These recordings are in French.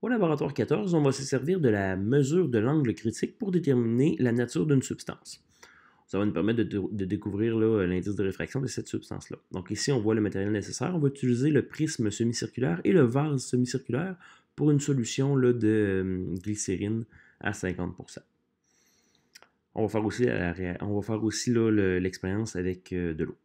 Au laboratoire 14, on va se servir de la mesure de l'angle critique pour déterminer la nature d'une substance. Ça va nous permettre de découvrir l'indice de réfraction de cette substance-là. Donc ici, on voit le matériel nécessaire. On va utiliser le prisme semi-circulaire et le vase semi-circulaire pour une solution là, de glycérine à 50%. On va faire aussi l'expérience avec de l'eau.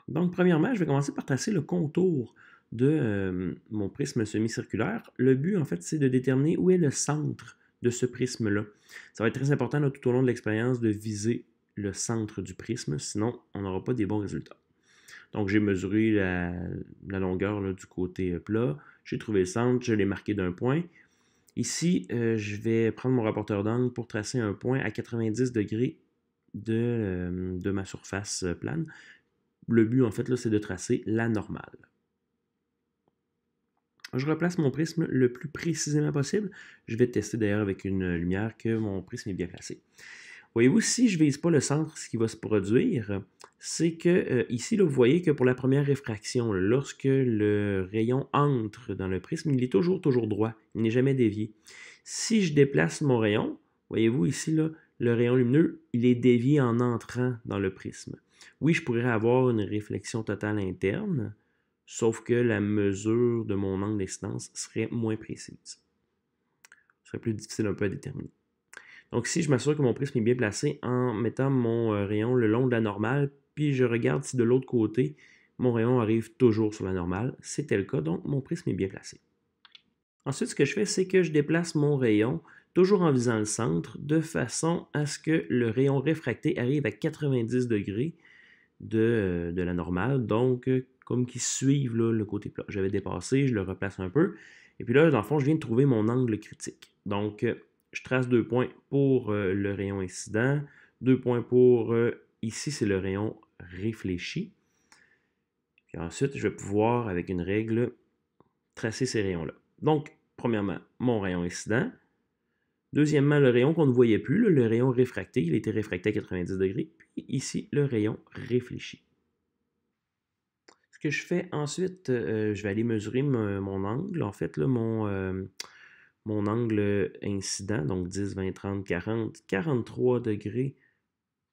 Donc, premièrement, je vais commencer par tracer le contour de mon prisme semi-circulaire. Le but, en fait, c'est de déterminer où est le centre de ce prisme-là. Ça va être très important là, tout au long de l'expérience de viser le centre du prisme, sinon on n'aura pas des bons résultats. Donc, j'ai mesuré la longueur là, du côté plat, j'ai trouvé le centre, je l'ai marqué d'un point. Ici, je vais prendre mon rapporteur d'angle pour tracer un point à 90 degrés de ma surface plane. Le but, en fait, là, c'est de tracer la normale. Je replace mon prisme le plus précisément possible. Je vais tester d'ailleurs avec une lumière que mon prisme est bien placé. Voyez-vous, si je ne vise pas le centre, ce qui va se produire, c'est que ici, là, vous voyez que pour la première réfraction, lorsque le rayon entre dans le prisme, il est toujours droit. Il n'est jamais dévié. Si je déplace mon rayon, voyez-vous ici, là, le rayon lumineux, il est dévié en entrant dans le prisme. Oui, je pourrais avoir une réflexion totale interne, sauf que la mesure de mon angle d'incidence serait moins précise. Ce serait plus difficile un peu à déterminer. Donc ici, je m'assure que mon prisme est bien placé en mettant mon rayon le long de la normale, puis je regarde si de l'autre côté, mon rayon arrive toujours sur la normale. C'était le cas, donc mon prisme est bien placé. Ensuite, ce que je fais, c'est que je déplace mon rayon, toujours en visant le centre, de façon à ce que le rayon réfracté arrive à 90 degrés de la normale, donc comme qu'ils suivent là, le côté plat. J'avais dépassé, je le replace un peu, et puis là, dans le fond, je viens de trouver mon angle critique. Donc, je trace 2 points pour le rayon incident, 2 points pour, ici, c'est le rayon réfléchi. Puis ensuite, je vais pouvoir, avec une règle, tracer ces rayons-là. Donc, premièrement, mon rayon incident. Deuxièmement, le rayon qu'on ne voyait plus, là, le rayon réfracté, il était réfracté à 90 degrés. Puis ici, le rayon réfléchi. Ce que je fais ensuite, je vais aller mesurer mon angle. En fait, là, mon angle incident, donc 10, 20, 30, 40, 43 degrés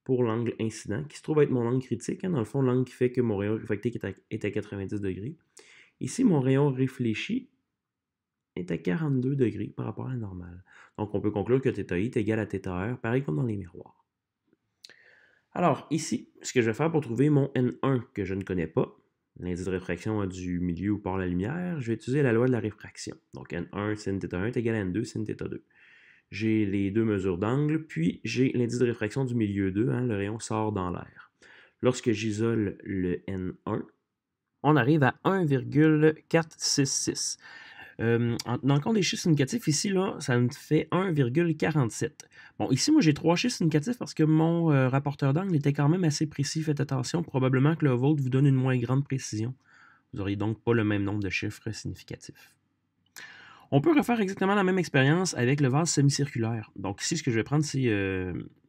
pour l'angle incident, qui se trouve être mon angle critique. Hein, dans le fond, l'angle qui fait que mon rayon réfracté est à 90 degrés. Ici, mon rayon réfléchi est à 42 degrés par rapport à la normale. Donc, on peut conclure que θ est égal à θr, pareil comme dans les miroirs. Alors, ici, ce que je vais faire pour trouver mon N1 que je ne connais pas, l'indice de réfraction du milieu où part la lumière, je vais utiliser la loi de la réfraction. Donc, N1 sin θ1 est égal à N2 sin θ2. J'ai les deux mesures d'angle, puis j'ai l'indice de réfraction du milieu 2, hein, le rayon sort dans l'air. Lorsque j'isole le N1, on arrive à 1,466. Dans le cas des chiffres significatifs, ici, là, ça me fait 1,47. Bon, ici, moi, j'ai 3 chiffres significatifs parce que mon rapporteur d'angle était quand même assez précis. Faites attention, probablement que le vôtre vous donne une moins grande précision. Vous n'auriez donc pas le même nombre de chiffres significatifs. On peut refaire exactement la même expérience avec le vase semi-circulaire. Donc ici, ce que je vais prendre, c'est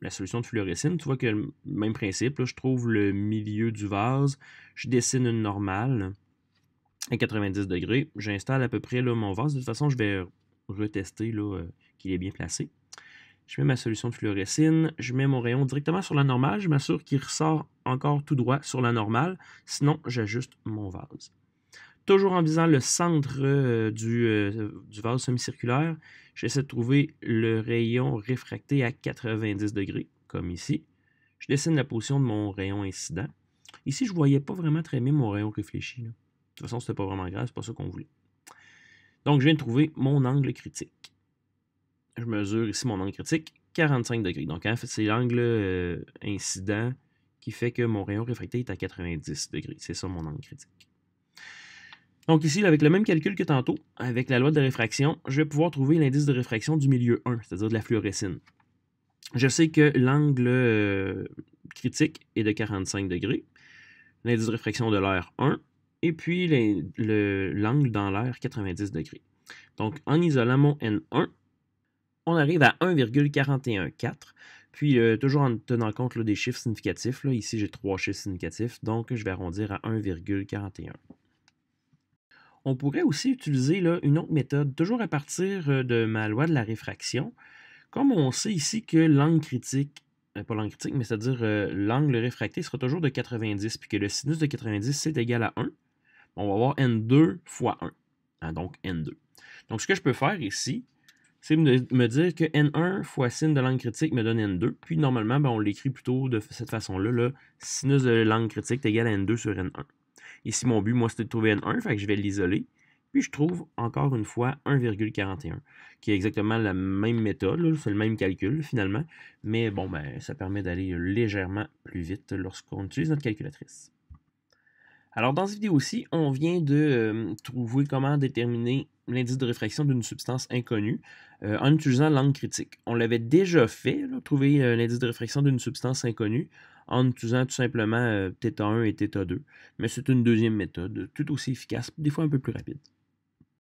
la solution de fluorescine. Tu vois que le même principe, là, je trouve le milieu du vase, je dessine une normale à 90 degrés. J'installe à peu près là, mon vase. De toute façon, je vais retester qu'il est bien placé. Je mets ma solution de fluorescine, je mets mon rayon directement sur la normale. Je m'assure qu'il ressort encore tout droit sur la normale. Sinon, j'ajuste mon vase. Toujours en visant le centre du vase semi-circulaire, j'essaie de trouver le rayon réfracté à 90 degrés, comme ici. Je dessine la position de mon rayon incident. Ici, je ne voyais pas vraiment très bien mon rayon réfléchi. Là. De toute façon, ce n'était pas vraiment grave, c'est pas ça qu'on voulait. Donc, je viens de trouver mon angle critique. Je mesure ici mon angle critique, 45 degrés. Donc, en fait, c'est l'angle incident qui fait que mon rayon réfracté est à 90 degrés. C'est ça mon angle critique. Donc ici, avec le même calcul que tantôt, avec la loi de réfraction, je vais pouvoir trouver l'indice de réfraction du milieu 1, c'est-à-dire de la fluorescine. Je sais que l'angle critique est de 45 degrés, l'indice de réfraction de l'air 1, et puis l'angle dans l'air 90 degrés. Donc en isolant mon N1, on arrive à 1,414, puis toujours en tenant compte des chiffres significatifs, là, ici j'ai 3 chiffres significatifs, donc je vais arrondir à 1,41. On pourrait aussi utiliser là, une autre méthode, toujours à partir de ma loi de la réfraction. Comme on sait ici que l'angle critique, pas l'angle critique, mais c'est-à-dire l'angle réfracté sera toujours de 90, puis que le sinus de 90, c'est égal à 1, on va avoir N2 fois 1, hein, donc N2. Donc, ce que je peux faire ici, c'est me dire que N1 fois sin de l'angle critique me donne N2, puis normalement, on l'écrit plutôt de cette façon-là, là, sinus de l'angle critique est égal à N2 sur N1. Ici, mon but, moi, c'était de trouver N1, fait que je vais l'isoler. Puis je trouve encore une fois 1,41, qui est exactement la même méthode, c'est le même calcul finalement, mais bon, ben, ça permet d'aller légèrement plus vite lorsqu'on utilise notre calculatrice. Alors dans cette vidéo aussi, on vient de trouver comment déterminer l'indice de réfraction d'une substance inconnue en utilisant l'angle critique. On l'avait déjà fait, là, trouver l'indice de réfraction d'une substance inconnue en utilisant tout simplement θ1 et θ2, mais c'est une deuxième méthode, tout aussi efficace, des fois un peu plus rapide.